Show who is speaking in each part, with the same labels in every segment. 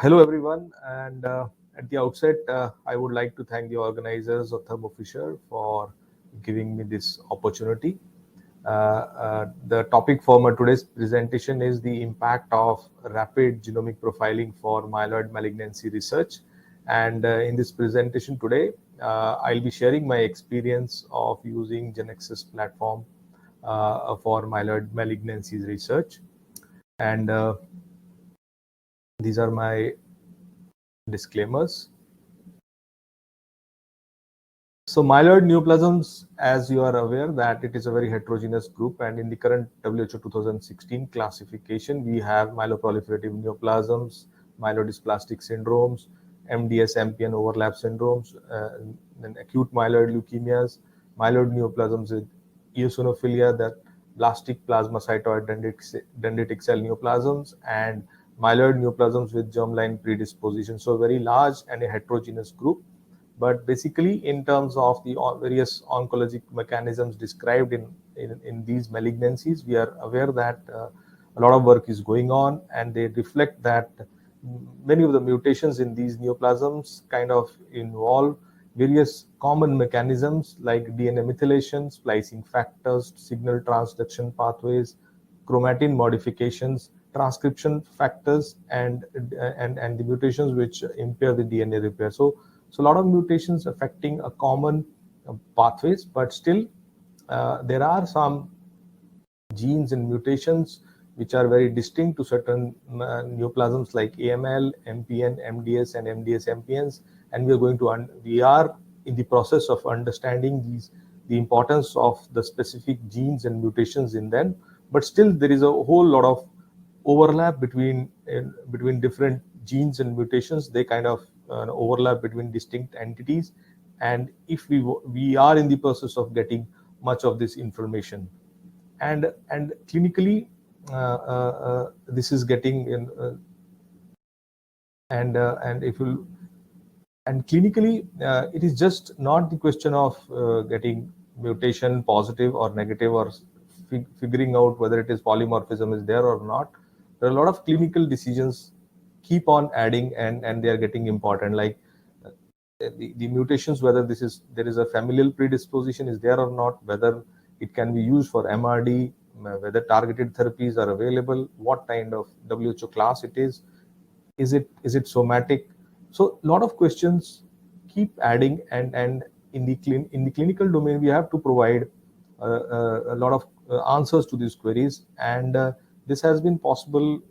Speaker 1: Hello everyone, and at the outset, I would like to thank the organizers of Thermo Fisher for giving me this opportunity. The topic for my today's presentation is the impact of rapid genomic profiling for myeloid malignancy research. And in this presentation today, I'll be sharing my experience of using Genexus platform for myeloid malignancy research. And these are my disclaimers. So myeloid neoplasms, as you are aware, that it is a very heterogeneous group, and in the current WHO 2016 classification, we have myeloproliferative neoplasms, myelodysplastic syndromes, MDS, MPN overlap syndromes, then acute myeloid leukemias, myeloid neoplasms with eosinophilia, that blastic plasmacytoid dendritic cell neoplasms, and myeloid neoplasms with germline predisposition. So very large and a heterogeneous group. But basically, in terms of the various oncologic mechanisms described in these malignancies, we are aware that a lot of work is going on, and they reflect that many of the mutations in these neoplasms kind of involve various common mechanisms like DNA methylation, splicing factors, signal transduction pathways, chromatin modifications, transcription factors, and the mutations which impair the DNA repair. So a lot of mutations affecting a common pathways, but still there are some genes and mutations which are very distinct to certain neoplasms like AML, MPN, MDS, and MDS MPNs, and we are in the process of understanding the importance of the specific genes and mutations in them. But still, there is a whole lot of overlap between different genes and mutations. They kind of overlap between distinct entities, and if we are in the process of getting much of this information, and clinically this is getting in, and clinically it is just not the question of getting mutation positive or negative, or figuring out whether it is polymorphism is there or not. There are a lot of clinical decisions keep on adding, and they are getting important, like the mutations, whether there is a familial predisposition is there or not, whether it can be used for MRD, whether targeted therapies are available, what kind of WHO class it is it somatic. So a lot of questions keep adding, and in the clinical domain we have to provide a lot of answers to these queries, and this has been possible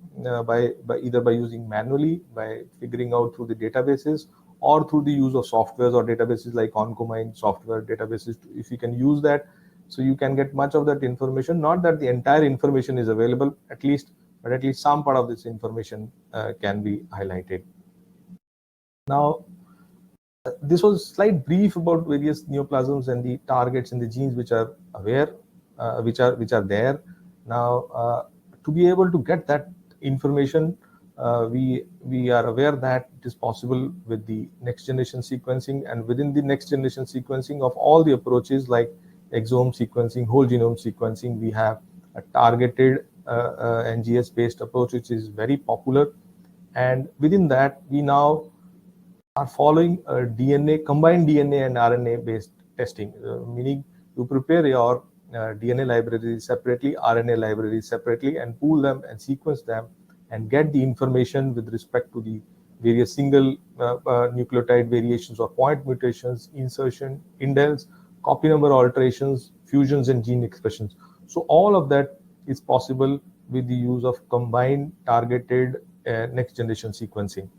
Speaker 1: by either using manually, by figuring out through the databases, or through the use of softwares or databases like Oncomine software databases. If you can use that, so you can get much of that information. Not that the entire information is available, but at least some part of this information can be highlighted. Now, this was a slight brief about various neoplasms and the targets and the genes which are which are there. Now, to be able to get that information, we are aware that it is possible with the next generation sequencing, and within the next generation sequencing of all the approaches like exome sequencing, whole genome sequencing, we have a targeted NGS based approach which is very popular, and within that we now are following a combined DNA and RNA based testing, meaning you prepare your DNA libraries separately, RNA libraries separately, and pool them and sequence them and get the information with respect to the various single nucleotide variations or point mutations, insertion, indels, copy number alterations, fusions, and gene expressions. So all of that is possible with the use of combined targeted next generation sequencing.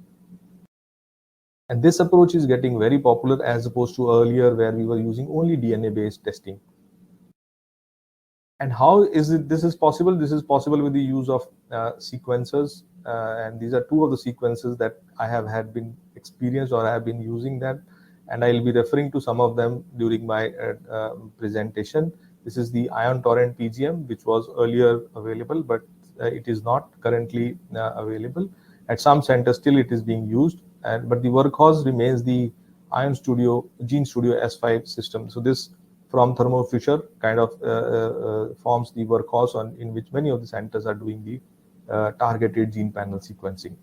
Speaker 1: And this approach is getting very popular as opposed to earlier where we were using only DNA based testing. And how is this is possible? This is possible with the use of sequencers, and these are two of the sequencers that I have been experienced, or I have been using that, and I'll be referring to some of them during my presentation. This is the Ion Torrent PGM, which was earlier available, but it is not currently available. At some centers still it is being used, but the workhorse remains the Ion Studio Gene Studio S5 system. So this from Thermo Fisher kind of forms the workhorse in which many of the centers are doing the targeted gene panel sequencing.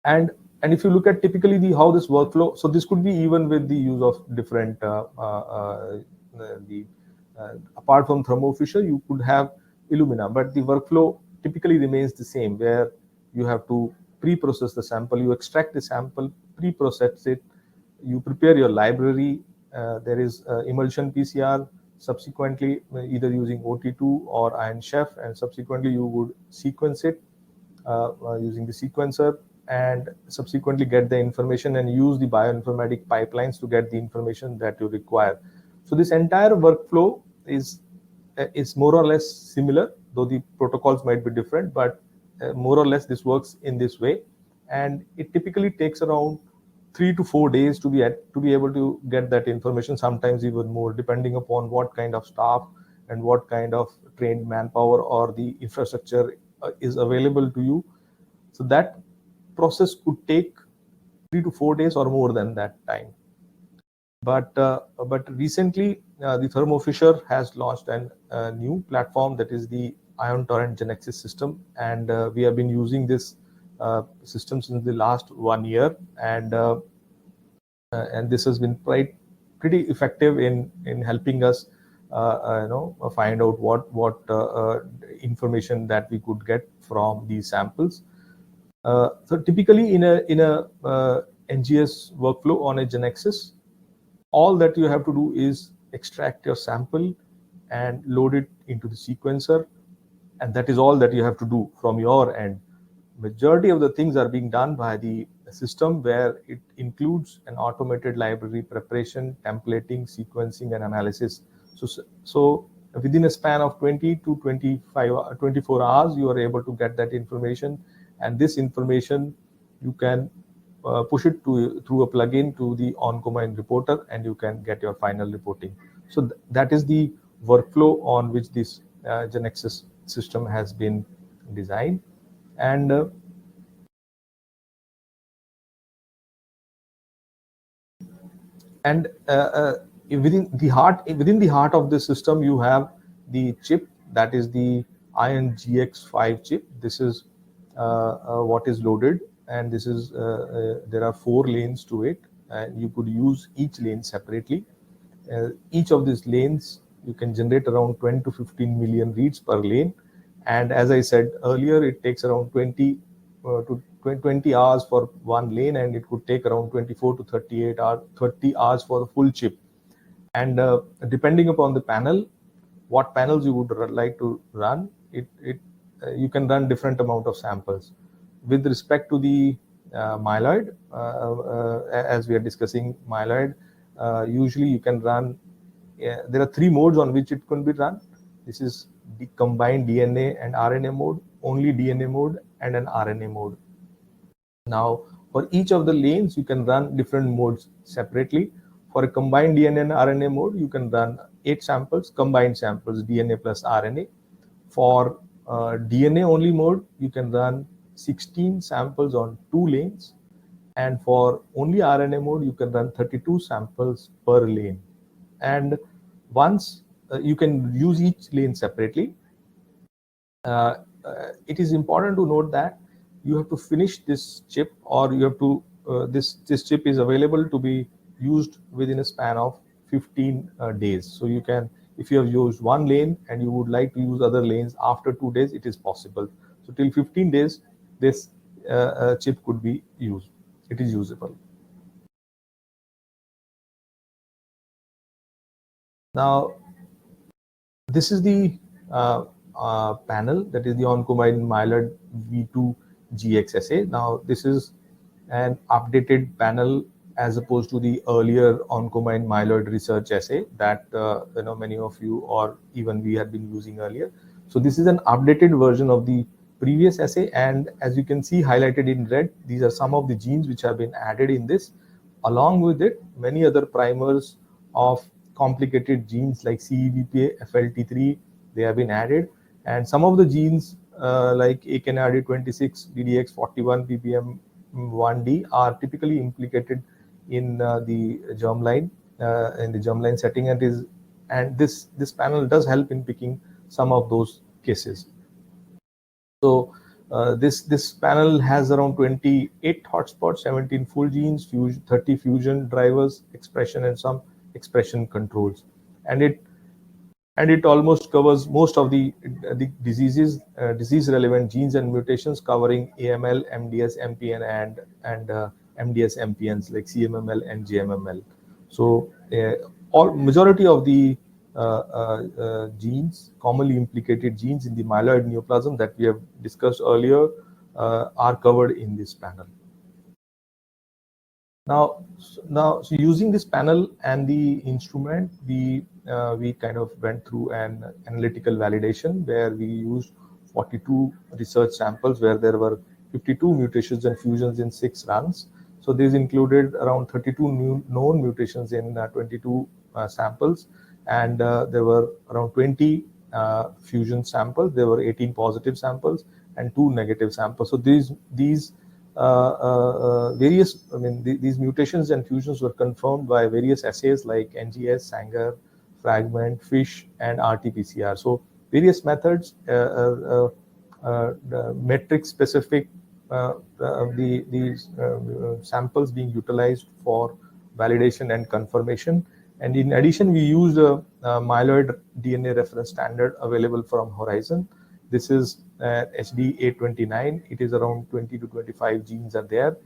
Speaker 1: And if you look at typically how this workflow, so this could be even with the use of different apart from Thermo Fisher, you could have Illumina, but the workflow typically remains the same, where you have to pre-process the sample, you extract the sample, pre-process it, you prepare your library. There is emulsion PCR. Subsequently, either using OT2 or Iron Chef, and subsequently you would sequence it using the sequencer, and subsequently get the information and use the bioinformatic pipelines to get the information that you require. So this entire workflow is more or less similar, though the protocols might be different, but more or less this works in this way. And it typically takes around 3 to 4 days to be able to get that information, sometimes even more, depending upon what kind of staff and what kind of trained manpower or the infrastructure is available to you. So that process could take 3 to 4 days or more than that time. But recently, the Thermo Fisher has launched a new platform, that is the Ion Torrent Genexus system, and we have been using this system since the last 1 year, and this has been pretty effective in helping us find out what information that we could get from these samples. So typically in a NGS workflow on a Genexus, all that you have to do is extract your sample and load it into the sequencer, and that is all that you have to do from your end. Majority of the things are being done by the system, where it includes an automated library preparation, templating, sequencing, and analysis. So within a span of 20 to 24 hours, you are able to get that information, and this information you can push it through a plugin to the Oncomine reporter, and you can get your final reporting. So that is the workflow on which this Genexus system has been designed. And within the heart of the system, you have the chip, that is the Ion GX5 chip. This is what is loaded, and this is there are 4 lanes to it, and you could use each lane separately. Each of these lanes, you can generate around 20 to 15 million reads per lane, and as I said earlier, it takes around 20 hours for one lane, and it could take around 24 to 30 hours for the full chip. And depending upon the panel, what panels you would like to run, you can run different amount of samples. With respect to the myeloid, as we are discussing myeloid, usually you can run, there are 3 modes on which it can be run. This is the combined DNA and RNA mode, only DNA mode, and an RNA mode. Now, for each of the lanes, you can run different modes separately. For a combined DNA and RNA mode, you can run 8 samples, combined samples, DNA plus RNA. For DNA only mode, you can run 16 samples on 2 lanes. And for only RNA mode, you can run 32 samples per lane. And once you can use each lane separately, it is important to note that you have to finish this chip, or you have to this chip is available to be used within a span of 15 days. So you can, if you have used one lane and you would like to use other lanes after 2 days, it is possible. So till 15 days, this chip could be used. It is usable. Now, this is the panel, that is the Oncomine Myeloid V2 GX assay. Now, this is an updated panel as opposed to the earlier Oncomine Myeloid research assay that many of you or even we had been using earlier. So this is an updated version of the previous assay, and as you can see highlighted in red, these are some of the genes which have been added in this. Along with it, many other primers of complicated genes like CEBPA, FLT3, they have been added, and some of the genes like AKNRD26, DDX41, PPM1D are typically implicated in the germline setting, and this panel does help in picking some of those cases. So This panel has around 28 hotspots, 17 full genes, 30 fusion drivers, expression and some expression controls, and it almost covers most of the disease relevant genes and mutations, covering AML, MDS, MPN, and MDS MPNs like CMML and JMML. So all majority of the genes, commonly implicated genes in the myeloid neoplasm that we have discussed earlier, are covered in this panel. Now, so using this panel and the instrument, we kind of went through an analytical validation where we used 42 research samples where there were 52 mutations and fusions in 6 runs. So these included around 32 new known mutations in 22 samples, and there were around 20 fusion samples. There were 18 positive samples and 2 negative samples. So these various, these mutations and fusions were confirmed by various assays like NGS, Sanger, Fragment, FISH, and RT-PCR. So various methods, metric-specific, these samples being utilized for validation and confirmation. And in addition, we used a myeloid DNA reference standard available from Horizon. This is HD829. It is around 20 to 25 genes are there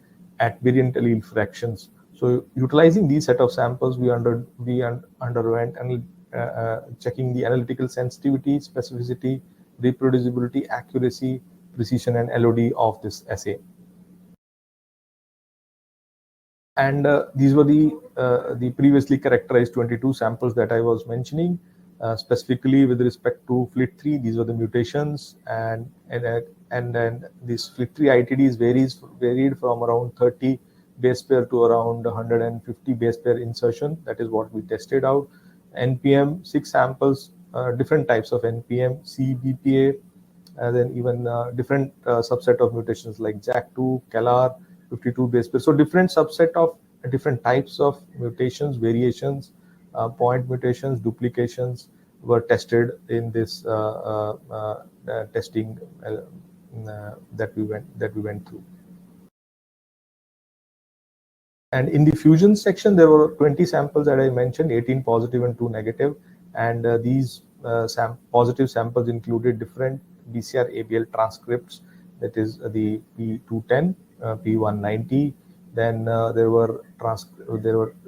Speaker 1: at variant allele fractions. So utilizing these set of samples, we underwent and checking the analytical sensitivity, specificity, reproducibility, accuracy, precision, and LOD of this assay. And these were the previously characterized 22 samples that I was mentioning. Specifically with respect to FLT3, these were the mutations, and then this FLT3 ITDs varied from around 30 base pair to around 150 base pair insertion. That is what we tested out. NPM, 6 samples, different types of NPM, CBPA, and then even different subset of mutations like JAK2, CALR, 52 base pair. So different subset of different types of mutations, variations, point mutations, duplications were tested in this testing that we went through. And in the fusion section, there were 20 samples that I mentioned, 18 positive and 2 negative. And these positive samples included different BCR-ABL transcripts, that is the P210, P190. Then there were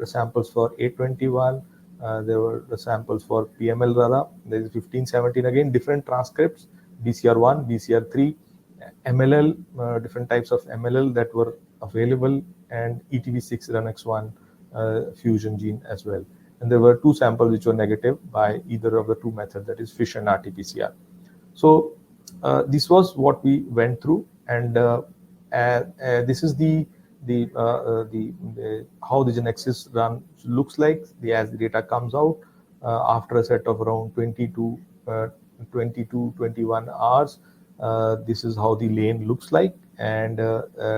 Speaker 1: samples for 821. There were the samples for PML RARA. There is 1517 again, different transcripts, BCR1, BCR3, MLL, different types of MLL that were available, and ETV6 RUNX1 fusion gene as well. And there were 2 samples which were negative by either of the 2 methods, that is FISH and RT-PCR. So this was what we went through, and this is the how the GeneXis run looks like as the data comes out after a set of around 20 to 21 hours. This is how the lane looks like, and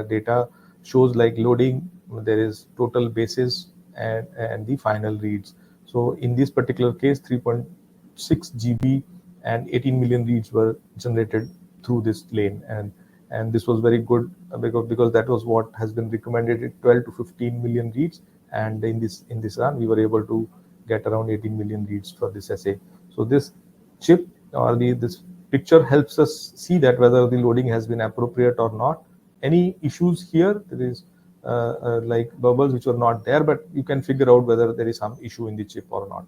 Speaker 1: data shows like loading, there is total basis and the final reads. So in this particular case, 3.6 GB and 18 million reads were generated through this lane, and this was very good because that was what has been recommended, 12 to 15 million reads, and in this run we were able to get around 18 million reads for this assay. So this chip or this picture helps us see that whether the loading has been appropriate or not. Any issues here, there is like bubbles which were not there, but you can figure out whether there is some issue in the chip or not.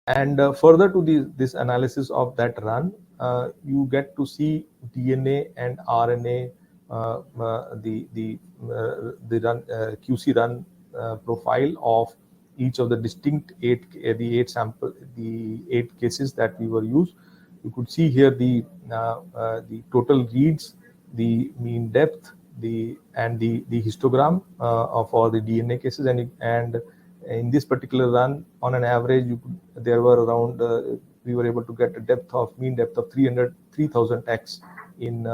Speaker 1: And further to this analysis of that run, you get to see DNA and RNA, the run QC run profile of each of the distinct 8 cases that we were used. You could see here the total reads, the mean depth, the histogram of all the DNA cases, and in this particular run, on an average, there were around we were able to get a mean depth of 3,000x in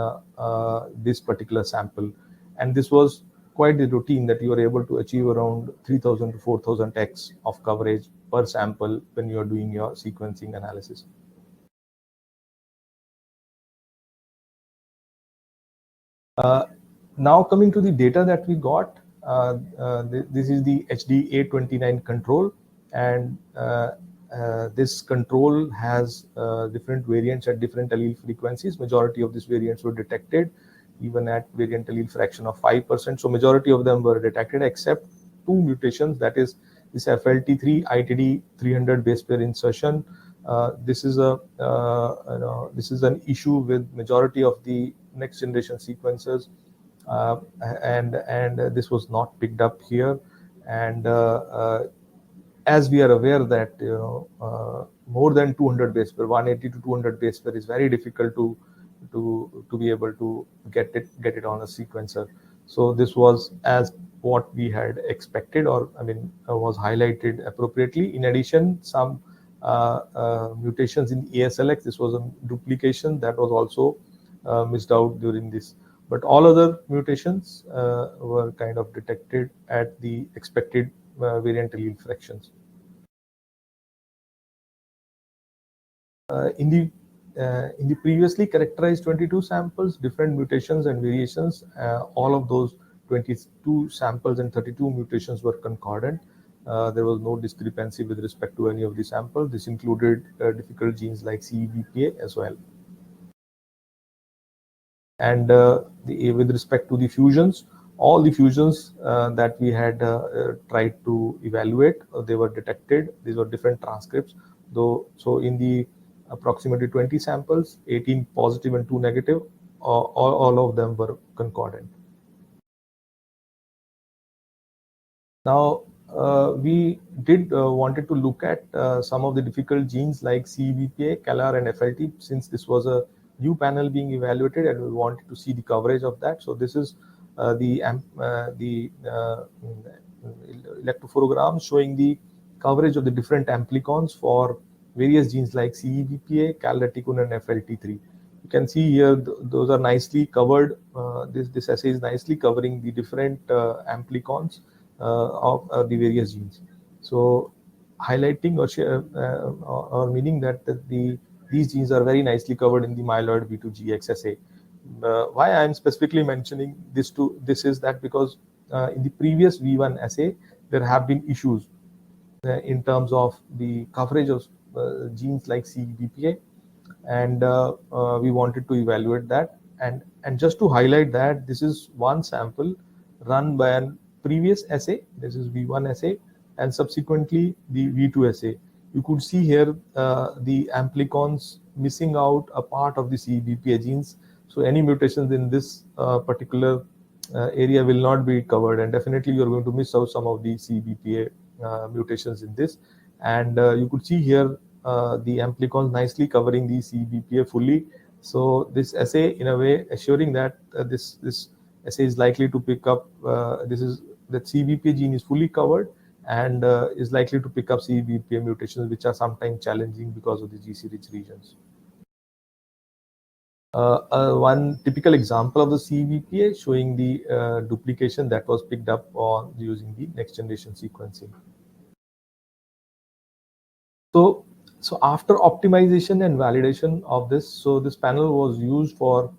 Speaker 1: this particular sample, and this was quite the routine that you are able to achieve around 3,000 to 4,000x of coverage per sample when you are doing your sequencing analysis. Now coming to the data that we got, this is the HD829 control, and this control has different variants at different allele frequencies. Majority of these variants were detected even at variant allele fraction of 5%. So majority of them were detected except two mutations, that is this FLT3 ITD 300 base pair insertion. This is this is an issue with majority of the next generation sequencers, uh, and this was not picked up here. And as we are aware that more than 200 base pair, 180 to 200 base pair is very difficult to be able to get it on a sequencer. So this was as what we had expected, or I mean was highlighted appropriately. In addition, some mutations in ASLX. This was a duplication that was also missed out during this. But all other mutations were kind of detected at the expected variant allele fractions. In the previously characterized 22 samples, different mutations and variations, all of those 22 samples and 32 mutations were concordant. There was no discrepancy with respect to any of the samples. This included difficult genes like CEBPA as well. And with respect to the fusions, all the fusions that we had tried to evaluate, they were detected. These were different transcripts, though. So in the approximately 20 samples, 18 positive and 2 negative, all of them were concordant. Now, we did wanted to look at some of the difficult genes like CEBPA, CALR, and FLT, since this was a new panel being evaluated, and we wanted to see the coverage of that. So this is the electrophotogram showing the coverage of the different amplicons for various genes like CEBPA, CALR-reticun, and FLT3. You can see here those are nicely covered. This assay is nicely covering the different amplicons of the various genes. So highlighting or meaning that these genes are very nicely covered in the myeloid V2GX assay. Why I am specifically mentioning this is that because in the previous V1 assay there have been issues in terms of the coverage of genes like CBPA, and we wanted to evaluate that. And just to highlight that, this is one sample run by a previous assay. This is V1 assay, and subsequently the V2 assay. You could see here the amplicons missing out a part of the CBPA genes. So any mutations in this particular area will not be covered, and definitely you're going to miss out some of the CBPA mutations in this. And you could see here the amplicons nicely covering the CBPA fully. So this assay, in a way, assuring that this assay is likely to pick up that CBPA gene is fully covered, and is likely to pick up CBPA mutations, which are sometimes challenging because of the GC-rich regions. One typical example of the CBPA showing the duplication that was picked up on using the next generation sequencing. So after optimization and validation of this, so this panel was used for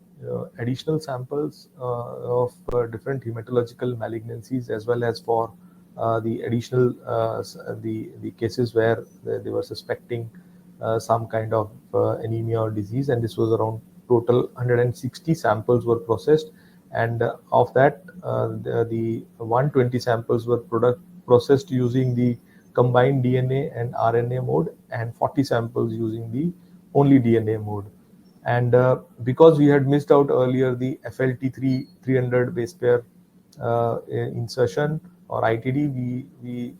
Speaker 1: additional samples of different hematological malignancies, as well as for the additional the cases where they were suspecting some kind of anemia or disease, and this was around total 160 samples were processed, and of that the 120 samples were processed using the combined DNA and RNA mode, and 40 samples using the only DNA mode. And because we had missed out earlier the FLT3 300 base pair insertion or ITD, we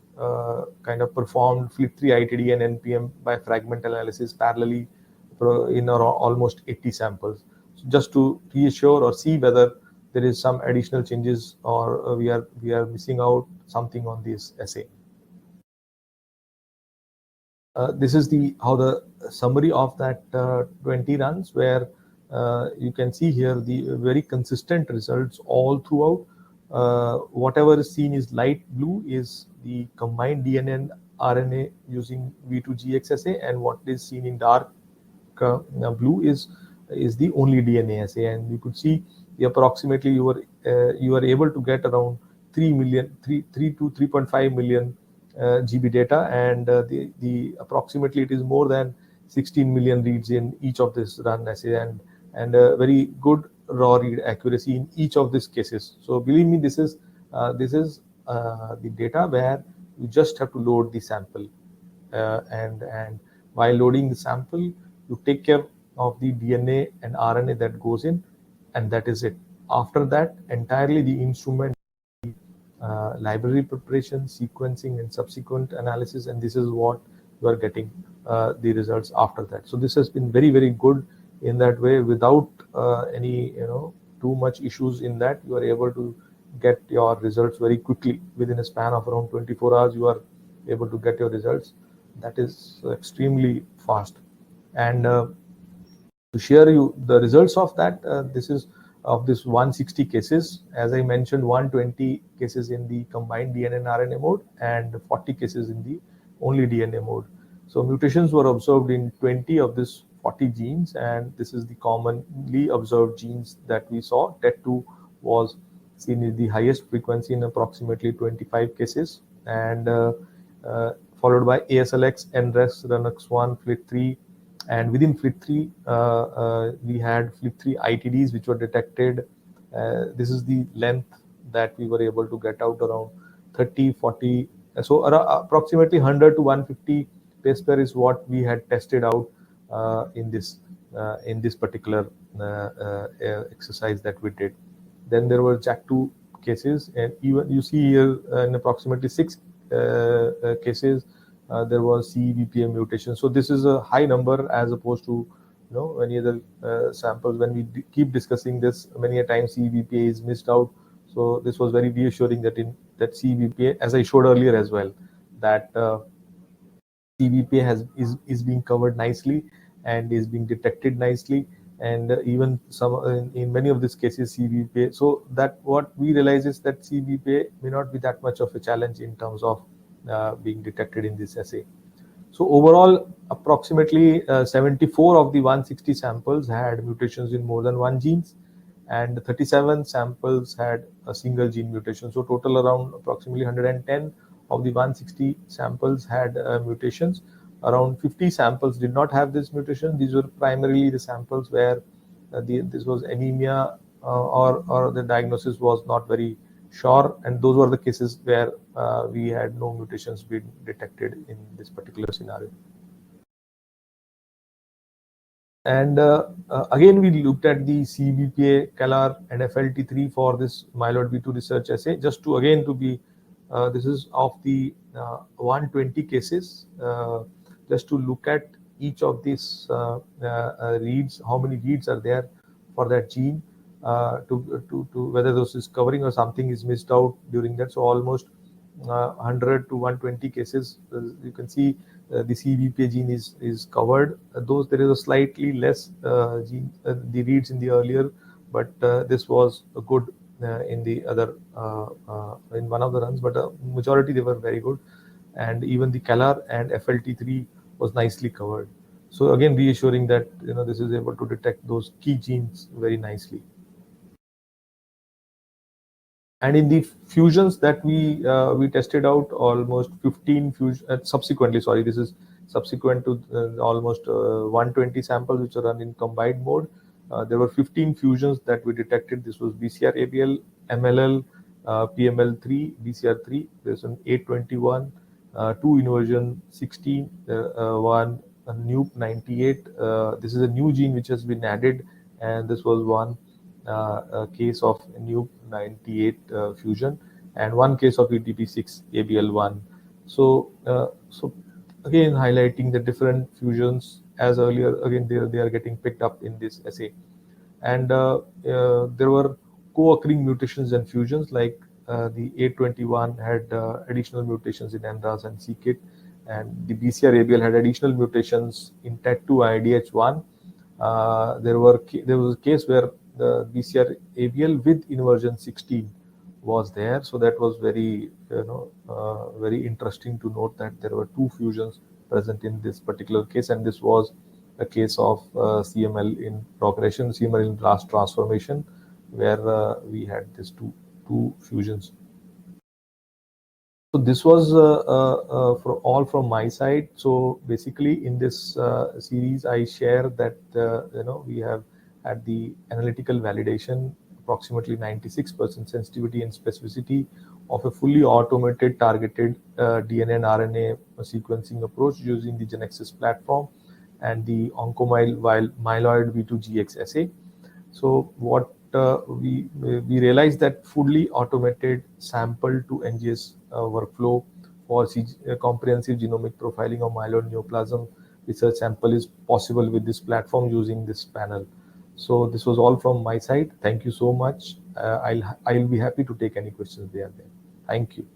Speaker 1: kind of performed FLT3 ITD and NPM by fragment analysis parallelly in almost 80 samples, so just to reassure or see whether there is some additional changes or we are missing out something on this assay. This is how the summary of that 20 runs, where you can see here the very consistent results all throughout. Whatever is seen is light blue is the combined DNA and RNA using V2GX assay, and what is seen in dark blue is the only DNA assay. And you could see approximately you were able to get around 3 million, 3 to 3.5 million GB data, and the approximately it is more than 16 million reads in each of this run assay, and very good raw read accuracy in each of these cases. So believe me, this is the data where you just have to load the sample, and while loading the sample, you take care of the DNA and RNA that goes in, and that is it. After that, entirely the instrument, library preparation, sequencing, and subsequent analysis, and this is what you are getting the results after that. So this has been very, very good in that way, without any too much issues in that. You are able to get your results very quickly. Within a span of around 24 hours, you are able to get your results. That is extremely fast. And to share you the results of that, this is of this 160 cases. As I mentioned, 120 cases in the combined DNA and RNA mode, and 40 cases in the only DNA mode. So mutations were observed in 20 of these 40 genes, and this is the commonly observed genes that we saw. TET2 was seen in the highest frequency in approximately 25 cases, and followed by ASLX, NRES, RUNX1, FLT3, and within FLT3, we had FLT3 ITDs which were detected. This is the length that we were able to get out, around 30, 40. So approximately 100 to 150 base pair is what we had tested out in this particular exercise that we did. Then there were JAK2 cases, and even you see here in approximately 6 cases, there was CEBPA mutation. So this is a high number as opposed to many other samples. When we keep discussing this, many a times CEBPA is missed out. So this was very reassuring that in that CEBPA, as I showed earlier as well, that CEBPA is being covered nicely and is being detected nicely, and even some in many of these cases CEBPA. So that what we realize is that CEBPA may not be that much of a challenge in terms of being detected in this assay. So overall, approximately 74 of the 160 samples had mutations in more than one genes, and 37 samples had a single gene mutation. So total around approximately 110 of the 160 samples had mutations. Around 50 samples did not have this mutation. These were primarily the samples where this was anemia, or the diagnosis was not very sure, and those were the cases where we had no mutations being detected in this particular scenario. And again, we looked at the CEBPA, CALR, and FLT3 for this myeloid B2 research assay. Just to again to be, this is of the 120 cases. Just to look at each of these reads, how many reads are there for that gene, to whether this is covering or something is missed out during that. So almost 100 to 120 cases, you can see the CEBPA gene is covered. Those there is a slightly less gene the reads in the earlier, but this was a good in the other in one of the runs, but majority they were very good, and even the CALR and FLT3 was nicely covered. So again, reassuring that this is able to detect those key genes very nicely. And in the fusions that we tested out, almost 15 subsequently, sorry, this is subsequent to almost 120 samples which are run in combined mode. There were 15 fusions that we detected. This was BCR-ABL, MLL, PML3, BCR3. There's an 821, 2 inversion 16, one a NUP 98. This is a new gene which has been added, and this was one case of NUP 98 fusion, and one case of ETP6 ABL1. So again, highlighting the different fusions as earlier. Again, they are getting picked up in this assay, and there were co-occurring mutations and fusions, like the 821 had additional mutations in NRAS and c-KIT, and the BCR-ABL had additional mutations in TET2 IDH1. There was a case where the BCR-ABL with inversion 16 was there, so that was very very interesting to note that there were 2 fusions present in this particular case, and this was a case of CML in progression, CML in blast transformation. where we had these two fusions. So this was for all from my side. So basically, in this series, I share that we have had the analytical validation, approximately 96% sensitivity and specificity of a fully automated targeted DNA and RNA sequencing approach using the Genexus platform and the Myeloid V2GX assay. So what we realized that fully automated sample to NGS workflow for comprehensive genomic profiling of myeloid neoplasm research sample is possible with this platform using this panel. So this was all from my side. Thank you so much. I'll be happy to take any questions there. Thank you.